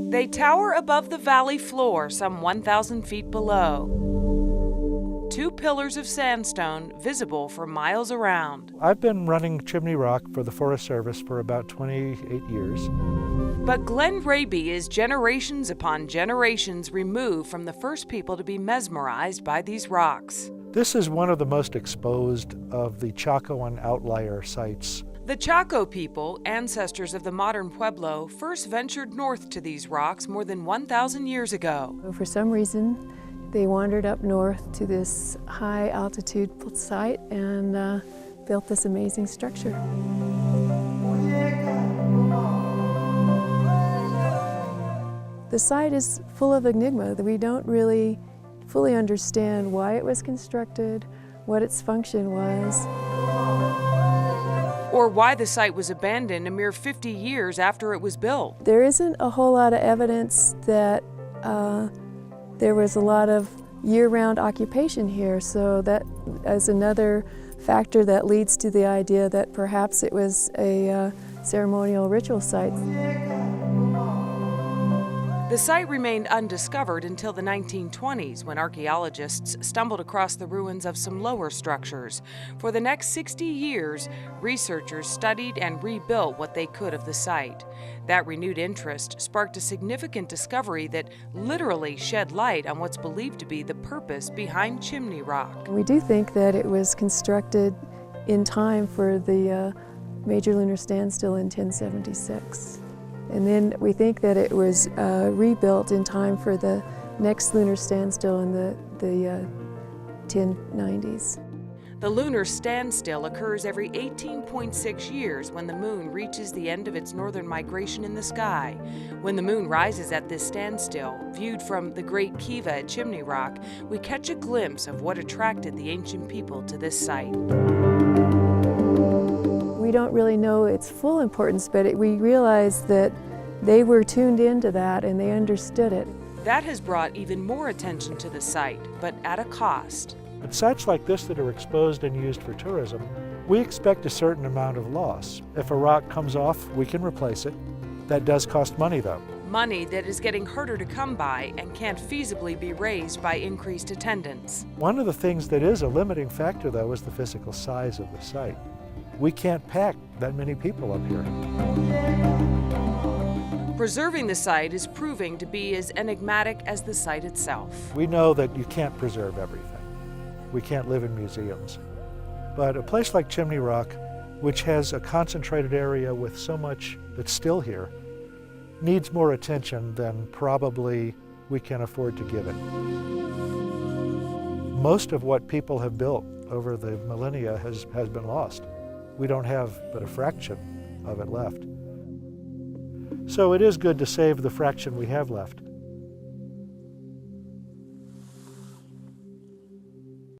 They tower above the valley floor some 1,000 feet below. Two pillars of sandstone visible for miles around. I've been running Chimney Rock for the Forest Service for about 28 years. But Glenn Raby is generations upon generations removed from the first people to be mesmerized by these rocks. This is one of the most exposed of the Chaco and outlier sites. The Chaco people, ancestors of the modern Pueblo, first ventured north to these rocks more than 1,000 years ago. For some reason, they wandered up north to this high altitude site and built this amazing structure. The site is full of enigma. We don't really fully understand why it was constructed, what its function was. Or why the site was abandoned a mere 50 years after it was built. There isn't a whole lot of evidence that there was a lot of year-round occupation here, so that is another factor that leads to the idea that perhaps it was a ceremonial ritual site. The site remained undiscovered until the 1920s, when archaeologists stumbled across the ruins of some lower structures. For the next 60 years, researchers studied and rebuilt what they could of the site. That renewed interest sparked a significant discovery that literally shed light on what's believed to be the purpose behind Chimney Rock. We do think that it was constructed in time for the major lunar standstill in 1076. And then we think that it was rebuilt in time for the next lunar standstill in the 1090s. The lunar standstill occurs every 18.6 years when the moon reaches the end of its northern migration in the sky. When the moon rises at this standstill, viewed from the Great Kiva at Chimney Rock, we catch a glimpse of what attracted the ancient people to this site. We don't really know its full importance, but we realize that they were tuned into that and they understood it. That has brought even more attention to the site, but at a cost. At sites like this that are exposed and used for tourism, we expect a certain amount of loss. If a rock comes off, we can replace it. That does cost money, though. Money that is getting harder to come by and can't feasibly be raised by increased attendance. One of the things that is a limiting factor, though, is the physical size of the site. We can't pack that many people up here. Preserving the site is proving to be as enigmatic as the site itself. We know that you can't preserve everything. We can't live in museums. But a place like Chimney Rock, which has a concentrated area with so much that's still here, needs more attention than probably we can afford to give it. Most of what people have built over the millennia has been lost. We don't have but a fraction of it left. So it is good to save the fraction we have left.